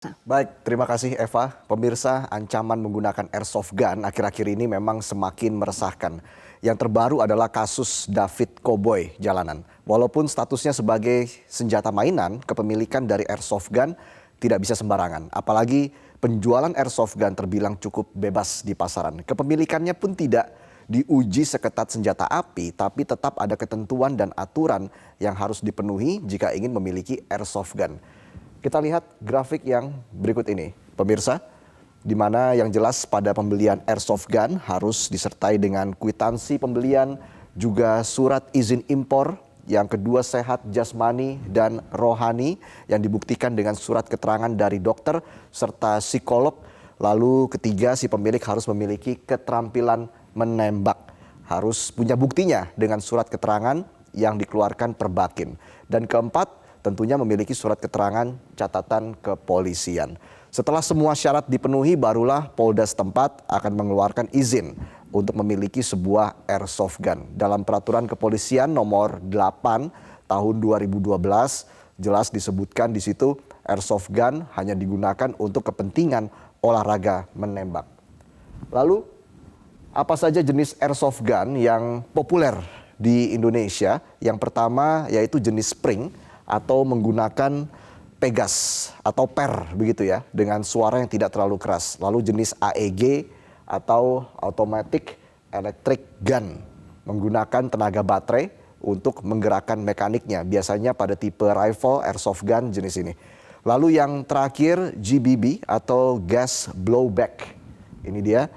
Baik, terima kasih Eva. Pemirsa, ancaman menggunakan airsoft gun akhir-akhir ini memang semakin meresahkan. Yang terbaru adalah kasus David Koboi jalanan. Walaupun statusnya sebagai senjata mainan, kepemilikan dari airsoft gun tidak bisa sembarangan. Apalagi penjualan airsoft gun terbilang cukup bebas di pasaran. Kepemilikannya pun tidak diuji seketat senjata api, tapi tetap ada ketentuan dan aturan yang harus dipenuhi jika ingin memiliki airsoft gun. Kita lihat grafik yang berikut ini, pemirsa, di mana yang jelas pada pembelian airsoft gun harus disertai dengan kwitansi pembelian, juga surat izin impor, yang kedua sehat jasmani dan rohani yang dibuktikan dengan surat keterangan dari dokter serta psikolog. Lalu ketiga, si pemilik harus memiliki keterampilan menembak, harus punya buktinya dengan surat keterangan yang dikeluarkan Perbakin. Dan keempat, tentunya memiliki surat keterangan catatan kepolisian. Setelah semua syarat dipenuhi, barulah Polda setempat akan mengeluarkan izin untuk memiliki sebuah airsoft gun. Dalam peraturan kepolisian nomor 8 tahun 2012, jelas disebutkan di situ airsoft gun hanya digunakan untuk kepentingan olahraga menembak. Lalu, apa saja jenis airsoft gun yang populer di Indonesia? Yang pertama yaitu jenis spring, atau menggunakan pegas atau per begitu ya, dengan suara yang tidak terlalu keras. Lalu jenis AEG atau automatic electric gun, menggunakan tenaga baterai untuk menggerakkan mekaniknya, biasanya pada tipe rifle airsoft gun jenis ini. Lalu yang terakhir GBB atau gas blowback. Ini dia.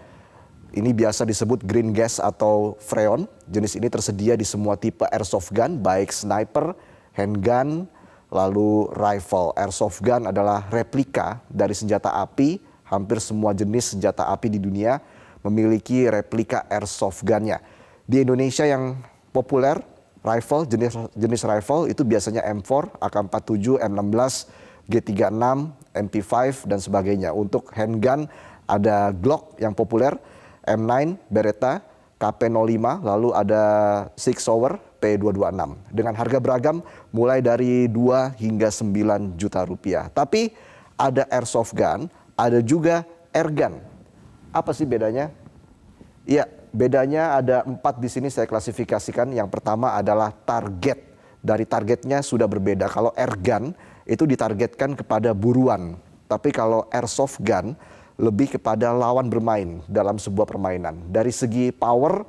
Ini biasa disebut green gas atau freon. Jenis ini tersedia di semua tipe airsoft gun, baik sniper, handgun, lalu rifle. Airsoft gun adalah replika dari senjata api. Hampir semua jenis senjata api di dunia memiliki replika airsoft gunnya. Di Indonesia yang populer rifle, jenis rifle itu biasanya M4, AK-47, M16, G36, MP5 dan sebagainya. Untuk handgun ada Glock yang populer, M9, Beretta, KP05, lalu ada Sig Sauer P226 dengan harga beragam mulai dari 2 hingga 9 juta rupiah. Tapi ada airsoft gun, ada juga airgun. Apa sih bedanya? Ya, bedanya ada 4 di sini saya klasifikasikan. Yang pertama adalah target. Dari targetnya sudah berbeda. Kalau airgun itu ditargetkan kepada buruan. Tapi kalau airsoft gun lebih kepada lawan bermain dalam sebuah permainan. Dari segi power,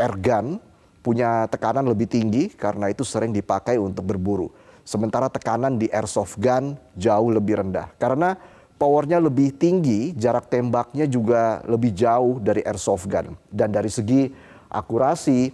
airgun punya tekanan lebih tinggi karena itu sering dipakai untuk berburu. Sementara tekanan di airsoft gun jauh lebih rendah. Karena powernya lebih tinggi, jarak tembaknya juga lebih jauh dari airsoft gun. Dan dari segi akurasi,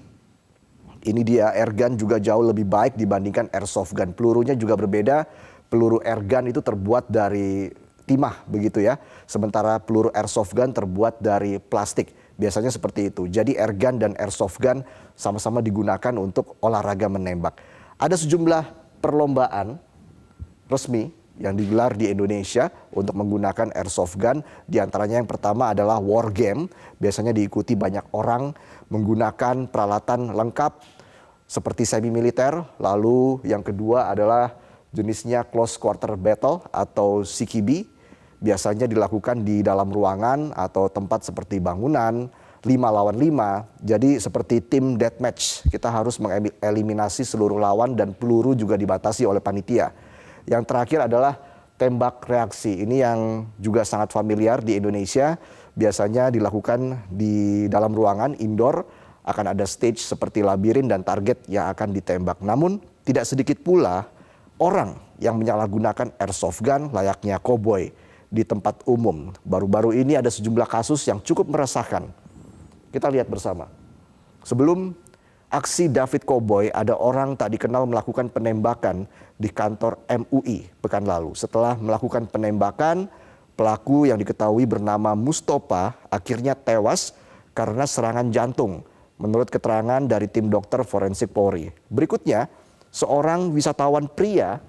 ini dia, airgun juga jauh lebih baik dibandingkan airsoft gun. Pelurunya juga berbeda. Peluru airgun itu terbuat dari timah begitu ya. Sementara peluru airsoft gun terbuat dari plastik. Biasanya seperti itu. Jadi airgun dan airsoft gun sama-sama digunakan untuk olahraga menembak. Ada sejumlah perlombaan resmi yang digelar di Indonesia untuk menggunakan airsoft gun. Di antaranya yang pertama adalah war game. Biasanya diikuti banyak orang menggunakan peralatan lengkap seperti semi militer. Lalu yang kedua adalah jenisnya close quarter battle atau CQB. Biasanya dilakukan di dalam ruangan atau tempat seperti bangunan, 5 lawan 5. Jadi seperti tim deathmatch, kita harus mengeliminasi seluruh lawan dan peluru juga dibatasi oleh panitia. Yang terakhir adalah tembak reaksi. Ini yang juga sangat familiar di Indonesia. Biasanya dilakukan di dalam ruangan indoor, akan ada stage seperti labirin dan target yang akan ditembak. Namun tidak sedikit pula orang yang menyalahgunakan airsoft gun layaknya koboi di tempat umum. Baru-baru ini ada sejumlah kasus yang cukup meresahkan. Kita lihat bersama. Sebelum aksi David Koboi, ada orang tak dikenal melakukan penembakan di kantor MUI pekan lalu. Setelah melakukan penembakan, pelaku yang diketahui bernama Mustopa akhirnya tewas karena serangan jantung, menurut keterangan dari tim dokter forensik Polri. Berikutnya, seorang wisatawan pria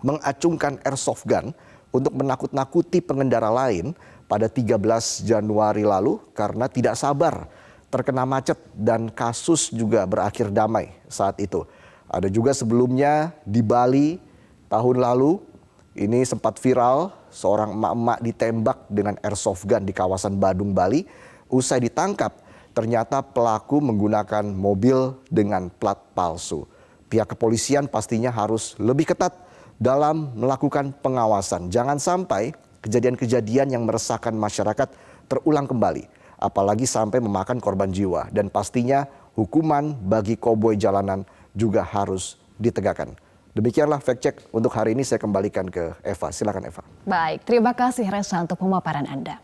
mengacungkan airsoft gun untuk menakut-nakuti pengendara lain pada 13 Januari lalu karena tidak sabar terkena macet dan kasus juga berakhir damai saat itu. Ada juga sebelumnya di Bali tahun lalu, ini sempat viral seorang emak-emak ditembak dengan airsoft gun di kawasan Badung, Bali. Usai ditangkap, ternyata pelaku menggunakan mobil dengan plat palsu. Pihak kepolisian pastinya harus lebih ketat dalam melakukan pengawasan. Jangan sampai kejadian-kejadian yang meresahkan masyarakat terulang kembali, apalagi sampai memakan korban jiwa. Dan pastinya hukuman bagi koboi jalanan juga harus ditegakkan. Demikianlah fact check untuk hari ini, saya kembalikan ke Eva. Silakan Eva. Baik, terima kasih Reza untuk pemaparan Anda.